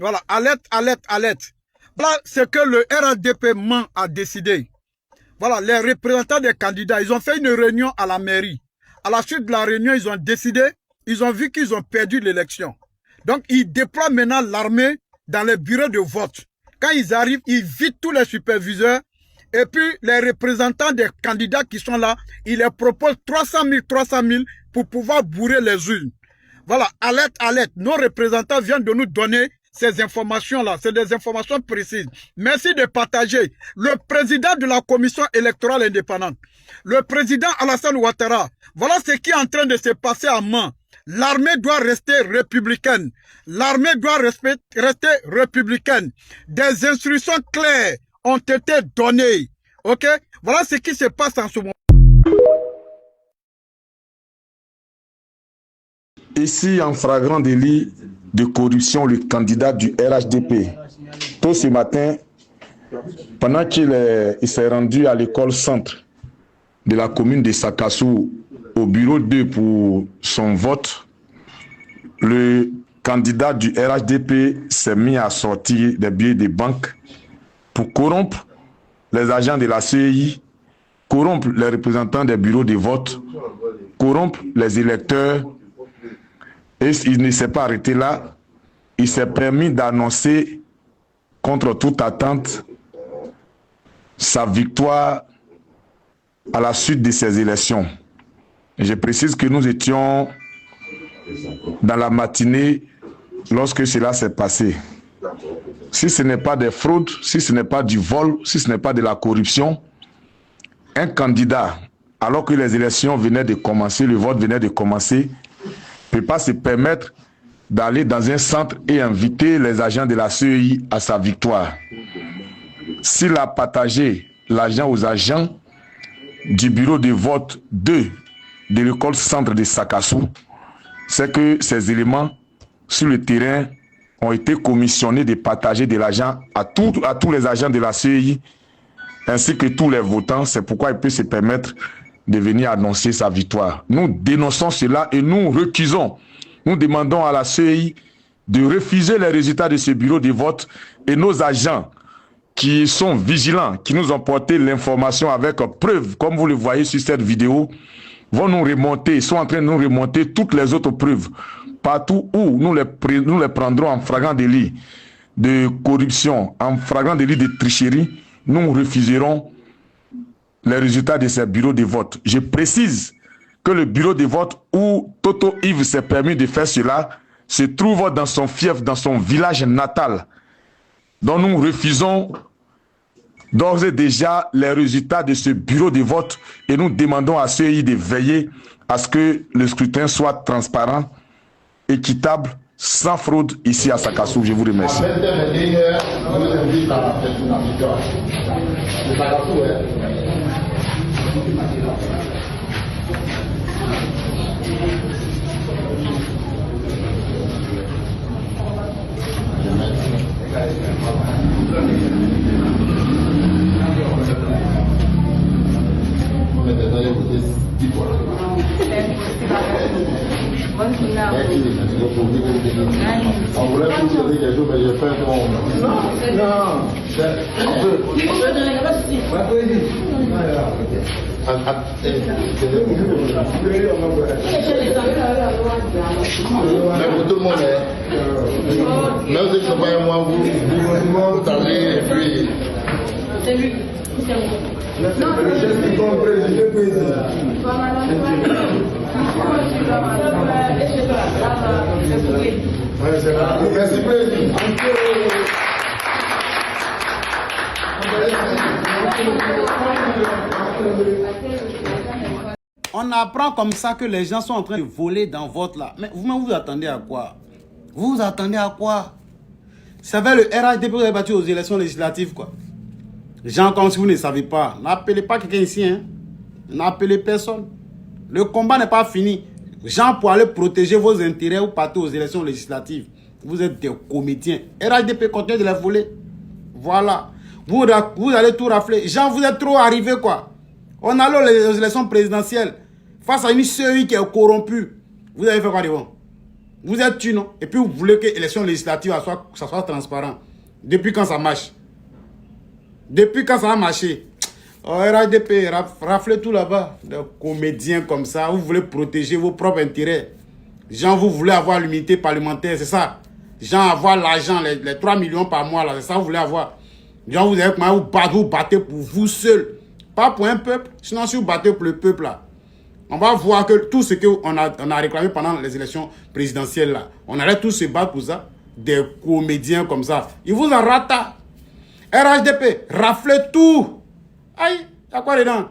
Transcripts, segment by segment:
Voilà, alerte, alerte, alerte. Voilà ce que le RHDP MAN a décidé. Voilà, les représentants des candidats, ils ont fait une réunion à la mairie. À la suite de la réunion, ils ont décidé, ils ont vu qu'ils ont perdu l'élection. Donc, ils déploient maintenant l'armée dans les bureaux de vote. Quand ils arrivent, ils vident tous les superviseurs. Et puis, les représentants des candidats qui sont là, ils leur proposent 300 000 pour pouvoir bourrer les urnes. Voilà, alerte, alerte. Nos représentants viennent de nous donner ces informations-là. C'est des informations précises. Merci de partager. Le président de la commission électorale indépendante, le président Alassane Ouattara, voilà ce qui est en train de se passer à Mans. L'armée doit rester républicaine. L'armée doit rester républicaine. Des instructions claires ont été données. Ok? Voilà ce qui se passe en ce moment. Ici, en flagrant délit de corruption, le candidat du RHDP, tôt ce matin, pendant qu'il s'est rendu à l'école centre de la commune de Sakassou, au bureau 2 pour son vote, le candidat du RHDP s'est mis à sortir des billets de banque pour corrompre les agents de la CEI, corrompre les représentants des bureaux de vote, corrompre les électeurs. Et il ne s'est pas arrêté là. Il s'est permis d'annoncer, contre toute attente, sa victoire à la suite de ces élections. Et je précise que nous étions dans la matinée lorsque cela s'est passé. Si ce n'est pas des fraudes, si ce n'est pas du vol, si ce n'est pas de la corruption, un candidat, alors que les élections venaient de commencer, le vote venait de commencer, ne peut pas se permettre d'aller dans un centre et inviter les agents de la CEI à sa victoire. S'il a partagé l'argent aux agents du bureau de vote 2 de l'école centre de Sakassou, c'est que ces éléments sur le terrain ont été commissionnés de partager de l'argent à tous les agents de la CEI ainsi que tous les votants. C'est pourquoi il peut se permettre de venir annoncer sa victoire. Nous dénonçons cela et nous recusons. Nous demandons à la CEI de refuser les résultats de ce bureau de vote et nos agents qui sont vigilants, qui nous ont porté l'information avec preuve, comme vous le voyez sur cette vidéo, vont nous remonter, sont en train de nous remonter toutes les autres preuves. Partout où nous les prendrons en flagrant délit de corruption, en flagrant délit de tricherie, nous refuserons les résultats de ces bureaux de vote. Je précise que le bureau de vote où Toto Yves s'est permis de faire cela se trouve dans son fief, dans son village natal. Donc nous refusons d'ores et déjà les résultats de ce bureau de vote et nous demandons à CEI de veiller à ce que le scrutin soit transparent, équitable, sans fraude ici à Sakassou. Je vous remercie. On voulait plus dire quelque chose, mais j'ai fait un bon. Non. Mais pour tout le monde, même si ce n'est pas moi, vous allez et puis. C'est lui. Le geste qui compte, le président. Merci, président. On apprend comme ça que les gens sont en train de voler dans votre là. Mais vous-même, vous attendez à quoi? Vous vous attendez à quoi? Ça va, le RHDP vous avez battu aux élections législatives, quoi. Gens comme si vous ne savez pas. N'appelez pas quelqu'un ici, hein. N'appelez personne. Le combat n'est pas fini. Gens, pour aller protéger vos intérêts, vous partez aux élections législatives. Vous êtes des comédiens. RHDP continue de les voler. Voilà. Vous allez tout rafler. Gens, vous êtes trop arrivés, quoi. On allait aux élections présidentielles. Face à une CEI qui est corrompue. Vous avez fait quoi de bon? Vous êtes tu, non? Et puis vous voulez que l'élection législative ça soit transparent. Depuis quand ça marche? Depuis quand ça a marché? Oh, RHDP, raflez tout là-bas. Des comédiens comme ça, vous voulez protéger vos propres intérêts. Gens, vous voulez avoir l'unité parlementaire, c'est ça. Gens, avoir l'argent, les 3 millions par mois, là, c'est ça que vous voulez avoir. Gens, vous avez comment vous battez pour vous seul. Pas pour un peuple. Sinon, si vous battez pour le peuple, là, on va voir que tout ce qu'on a réclamé pendant les élections présidentielles, là, on allait tous se battre pour ça. Des comédiens comme ça. Ils vous en ratent. RHDP, raflez tout. Aïe, y'a quoi dedans?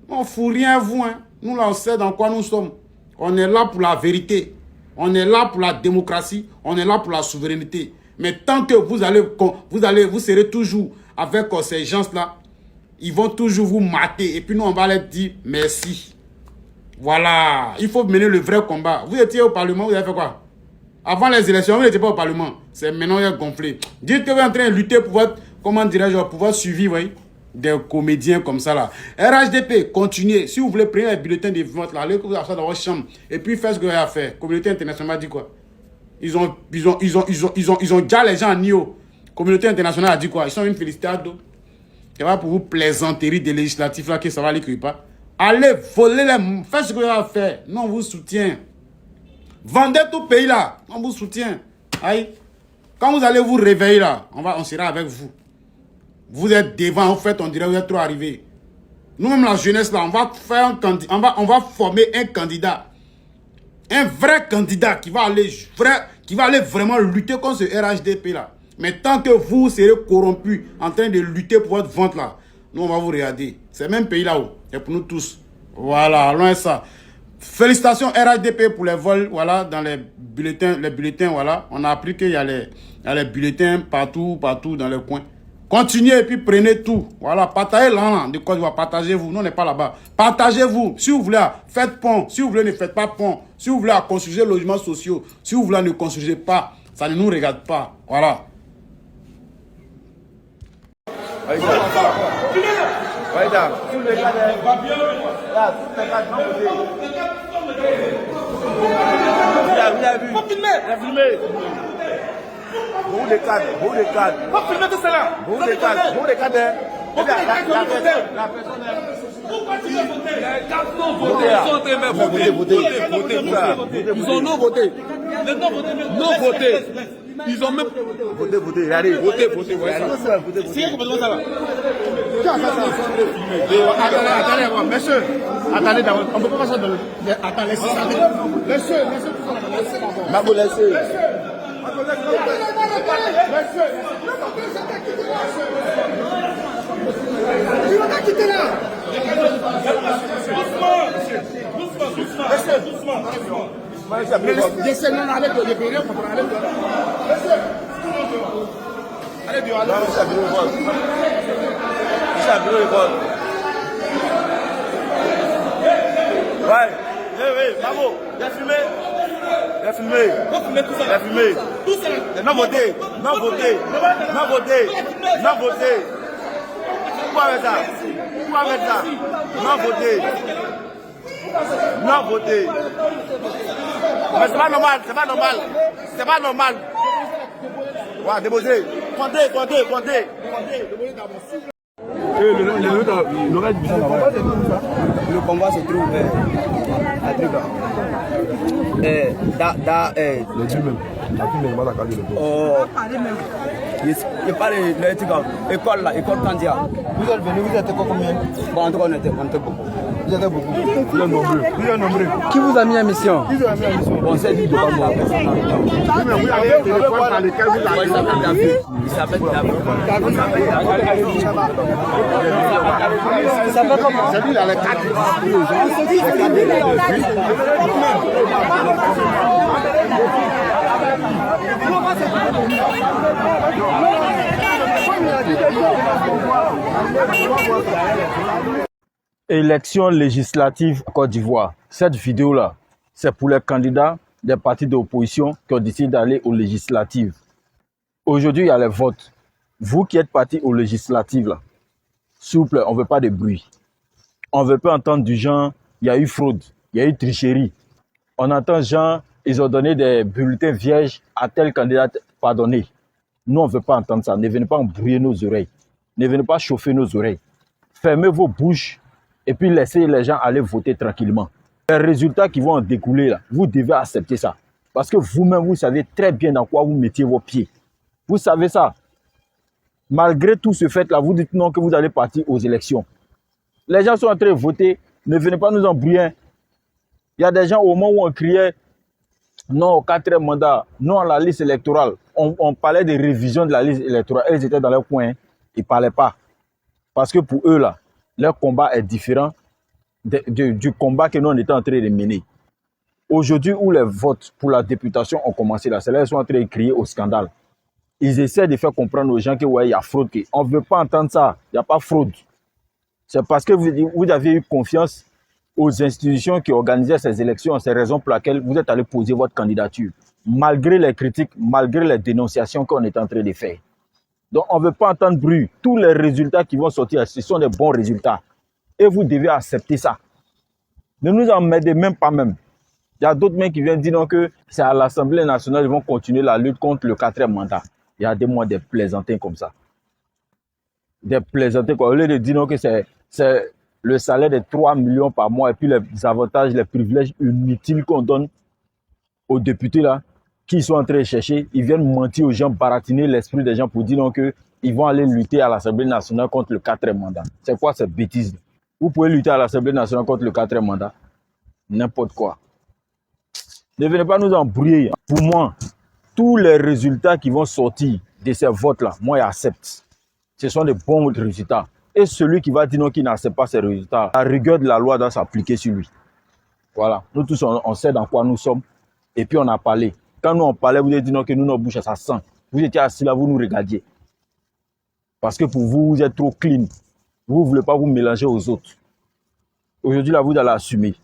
On ne fout rien à vous. Hein. Nous, là, on sait dans quoi nous sommes. On est là pour la vérité. On est là pour la démocratie. On est là pour la souveraineté. Mais tant que vous serez toujours avec ces gens-là, ils vont toujours vous mater. Et puis nous, on va leur dire merci. Voilà. Il faut mener le vrai combat. Vous étiez au Parlement, vous avez fait quoi? Avant les élections, vous n'étiez pas au Parlement. C'est maintenant qu'il a gonflé. Dites que vous êtes en train de lutter pour votre, comment dirais-je, pour votre suivi, voyez, des comédiens comme ça là. RHDP, continuez. Si vous voulez prendre les bulletins de vote là, allez vous dans votre chambre et puis faites ce que vous avez à faire. Communauté internationale dit quoi? Ils ont déjà les gens en NIO. Communauté internationale a dit quoi? Ils sont une félicitado. C'est pas pour vous plaisanterie des législatifs là que ça va aller crier pas. Allez voler les... Faites ce que vous avez à faire. Nous on vous soutient. Vendez tout le pays là. On vous soutient. Aïe. Quand vous allez vous réveiller là, on sera avec vous. Vous êtes devant, en fait, on dirait que vous êtes trop arrivés. Nous-mêmes, la jeunesse, là, on va former un candidat. Un vrai candidat qui va aller vraiment lutter contre ce RHDP, là. Mais tant que vous serez corrompus, en train de lutter pour votre vente, là, nous, on va vous regarder. C'est le même pays là-haut. C'est pour nous tous. Voilà, loin de ça. Félicitations RHDP pour les vols, voilà, dans les bulletins, voilà. On a appris qu'il y a les bulletins partout dans les coins. Continuez et puis prenez tout. Voilà, partagez là, de quoi je vois, partagez-vous. Nous, on n'est pas là-bas. Partagez-vous. Si vous voulez, faites pont. Si vous voulez, ne faites pas pont. Si vous voulez, construisez logements sociaux. Si vous voulez, ne construisez pas. Ça ne nous regarde pas. Voilà. Vous les cadres. Pas filmer tout cela. Vous les cadres. La personne ils ont non voté. Non voté. Ils ont même voté. Allez, voté. C'est complètement ça là. Attendez, monsieur. Attendez, on ne peut pas passer dans le... Attends, laissez ça. Laissez. Vous laissez. Tu vas pas quitter là. Oui, bravo, bien filmé. Non voté. Pourquoi avec ça? Non voté. Mais c'est pas normal. Ouais, déposé. Comptez. Le combat se trouve à Triga. Il parle de l'école là, école Kandia. Vous êtes venus, vous êtes combien? Bon, en tout cas, on était beaucoup. Vous êtes beaucoup. Vous êtes nombreux. Qui vous a mis en mission? On s'est dit de pas moi. Vous avez des points dans lesquels vous avez... Il s'appelle David. Il s'appelle comment? C'est lui dans les cadres. Élection législative Côte d'Ivoire. Cette vidéo-là, c'est pour les candidats des partis d'opposition qui ont décidé d'aller aux législatives. Aujourd'hui, il y a les votes. Vous qui êtes partis aux législatives, là, s'il vous plaît, on ne veut pas de bruit. On ne veut pas entendre du genre, il y a eu fraude, il y a eu tricherie. On entend genre, ils ont donné des bulletins vierges à tel candidat pardonné. Nous, on ne veut pas entendre ça. Ne venez pas embrouiller nos oreilles. Ne venez pas chauffer nos oreilles. Fermez vos bouches et puis laissez les gens aller voter tranquillement. Les résultats qui vont en découler, là, vous devez accepter ça. Parce que vous-même, vous savez très bien dans quoi vous mettiez vos pieds. Vous savez ça. Malgré tout ce fait-là, vous dites non que vous allez partir aux élections. Les gens sont en train de voter. Ne venez pas nous embrouiller. Il y a des gens au moment où on criait non au 4e mandat, non à la liste électorale. On parlait de révision de la liste électorale. Ils étaient dans leur coin. Ils ne parlaient pas. Parce que pour eux, là, leur combat est différent du combat que nous on était en train de mener. Aujourd'hui, où les votes pour la députation ont commencé, là, c'est là qu'ils sont en train de crier au scandale. Ils essaient de faire comprendre aux gens que ouais, il y a fraude. On ne veut pas entendre ça. Il n'y a pas fraude. C'est parce que vous avez eu confiance aux institutions qui organisaient ces élections. C'est la raison pour laquelle vous êtes allé poser votre candidature. Malgré les critiques, malgré les dénonciations qu'on est en train de faire. Donc, on ne veut pas entendre bruit. Tous les résultats qui vont sortir, ce sont des bons résultats. Et vous devez accepter ça. Ne nous emmerdez même pas même. Il y a d'autres mecs qui viennent dire non, que c'est à l'Assemblée nationale qu'ils vont continuer la lutte contre le 4e mandat. Il y a des mois des plaisantins comme ça. Des plaisantins quoi. Au lieu de dire non, que c'est le salaire de 3 millions par mois et puis les avantages, les privilèges inutiles qu'on donne aux députés là, qui sont en train de chercher, ils viennent mentir aux gens, baratiner l'esprit des gens pour dire non, qu'ils vont aller lutter à l'Assemblée nationale contre le 4e mandat. C'est quoi cette bêtise? Vous pouvez lutter à l'Assemblée nationale contre le 4e mandat? N'importe quoi. Ne venez pas nous embrouiller. Pour moi, tous les résultats qui vont sortir de ces votes-là, moi, j'accepte. Ce sont des bons résultats. Et celui qui va dire non, qui n'accepte pas ces résultats, la rigueur de la loi doit s'appliquer sur lui. Voilà. Nous tous, on sait dans quoi nous sommes. Et puis, on a parlé. Quand nous, on parlait, vous avez dit non, que nous, nos bouches, ça sent. Vous étiez assis là, vous nous regardiez. Parce que pour vous, vous êtes trop clean. Vous ne voulez pas vous mélanger aux autres. Aujourd'hui, là, vous allez assumer.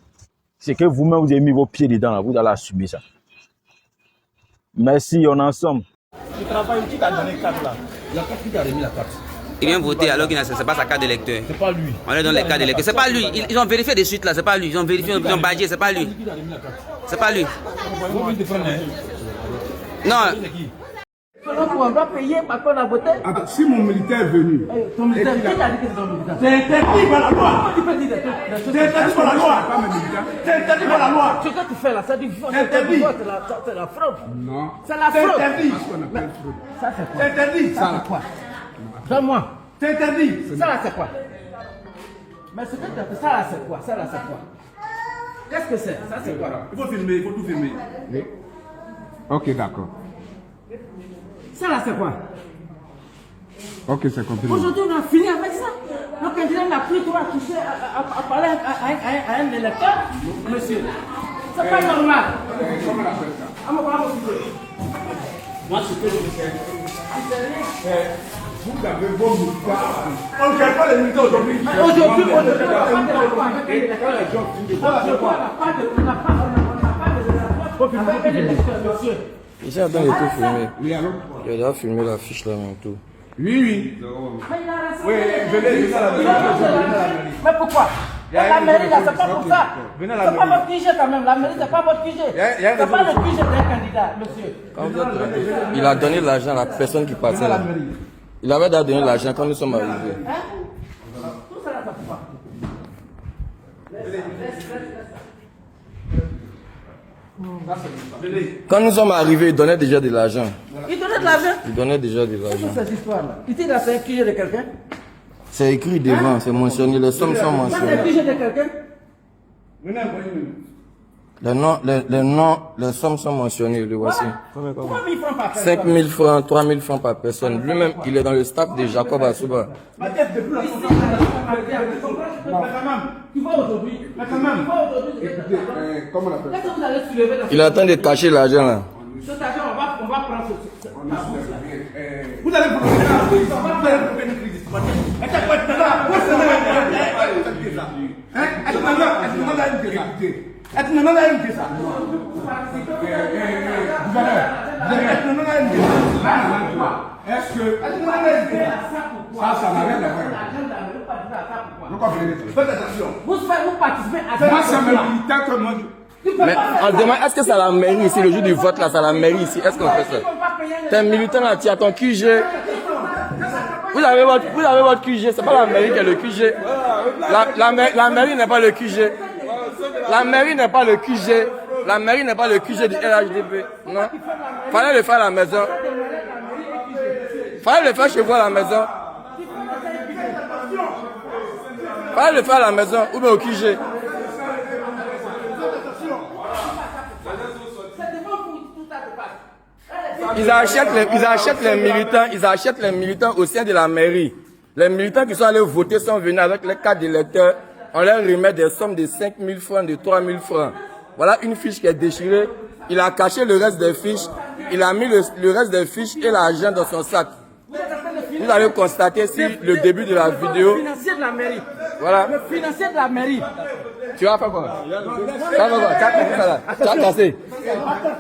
C'est que vous-même, vous avez mis vos pieds dedans, là, vous allez assumer ça. Merci, on est ensemble. Le travail, qui t'a donné 4 là? Il y a qui t'a remis la carte? Il vient voter alors qu'il n'est pas sa carte d'électeur. C'est pas lui. On lui donne les cartes d'électeur. C'est pas lui. Ils ont vérifié de suite là, c'est pas lui. Ils ont vérifié, ils ont badgé, c'est pas lui. C'est pas lui. Non. On doit payer parce qu'on a voté. Attends, si mon militaire est venu. Ton militaire, qui t'a dit que c'est ton militaire? C'est interdit par la loi. Comment tu peux dire des choses? C'est interdit par la loi. C'est interdit par la loi. Ce que tu fais là, c'est du vote. C'est la fraude. Non. C'est la C'est fraude. interdit. Ça c'est quoi? C'est interdit. Ça c'est quoi? Donne-moi. C'est interdit. Ça là c'est quoi? Mais ce que tu as fait, ça là c'est quoi? Ça là c'est quoi? Qu'est-ce que c'est? Ça c'est quoi? Il faut filmer, il faut tout filmer. Oui. Ok, d'accord. Ça là c'est quoi? Ok, c'est compris. Aujourd'hui on a fini avec ça. Le candidat n'a plus droit à toucher, à parler à un électeur. Monsieur, c'est pas normal. Comment on appelle ça? Moi ce que je veux faire. Vous avez vos militaires. On ne fait pas les militaires aujourd'hui. Aujourd'hui, on ne fait pas avec un électeur. On n'a pas de l'électeur, monsieur. Ici, on doit tout filmer. Il doit filmer la fiche là, en tout. Oui. Oui, venez à la mairie. Mais pourquoi? La mairie là, c'est pas pour ça. C'est pas votre QG quand même. La mairie, c'est pas votre QG. C'est pas le QG d'un candidat, monsieur. Il a donné l'argent à la personne qui partait là. Il avait déjà donné l'argent quand nous sommes arrivés. Tout ça là, ça pourquoi? Quand nous sommes arrivés, il donnait déjà de l'argent. Il donnait de l'argent? Il donnait déjà de l'argent. Toute cette histoire-là. Il dit qu'il a fait un QG de quelqu'un? C'est écrit devant, c'est mentionné, les sommes sont C'est un mentionnées. QG de quelqu'un? Les sommes sont mentionnées, le voici. 3 000 francs par personne. 5 000 francs, 3 000 francs par personne. Lui-même, il est dans le staff de Jacob Assouba. Tu vas aujourd'hui. Mais quand même. Écoutez, comment on appelle ça? Qu'est-ce que vous allez soulever dans Il est en train de cacher l'argent là. cet argent? On va prendre ce. Vous allez prendre une crise. Est-ce que ça n'a rien à voir? Faites attention. Vous participez à Moi, c'est un militaire que moi. Mais on demande, est-ce que c'est à la mairie ici, le jour du vote là, c'est à la mairie ici, est-ce qu'on fait ça? T'es militant là, tu as ton QG. Vous avez votre QG, c'est pas la mairie qui est le QG. La mairie n'est pas le QG. La mairie n'est pas le QG. La mairie n'est pas le QG du RHDP. Non. Fallait le faire à la maison. Fallait le faire chez vous à la maison. Fallait le faire à la maison ou bien au QG. Ils achètent les militants au sein de la mairie. Les militants qui sont allés voter sont venus avec les cartes d'électeurs. On leur remet des sommes de 5 000 francs, de 3 000 francs. Voilà une fiche qui est déchirée. Il a caché le reste des fiches. Il a mis le reste des fiches et l'argent dans son sac. Vous allez constater sur le début de la vidéo. Le financier de la mairie. Voilà. Le financier de la mairie. Tu vas faire quoi? Tu vas casser.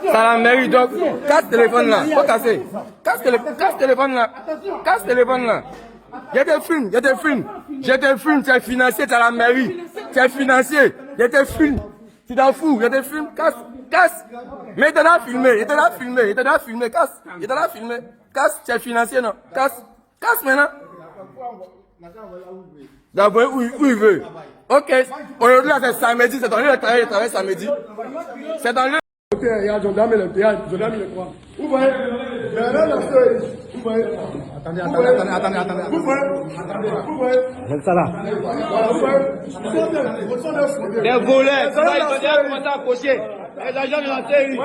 C'est à la mairie, donc casse téléphone là. Faut casser. Casse téléphone là. Casse téléphone là. Je te filme, tu es financier, tu es à la mairie. Tu es financier, je te filme. Tu t'en fous, je te filme, casse. Mais il t'a là filmé, casse, tu es financier, non? Casse maintenant. D'abord, où il veut. Ok, aujourd'hui là c'est samedi, c'est dans le travail samedi. C'est dans le... Il y a gendarme et le croix. Vous voyez, attendez. Vous voyez. Ça là. Les volets, ils ont déjà commencé à cocher. Les agents de la série.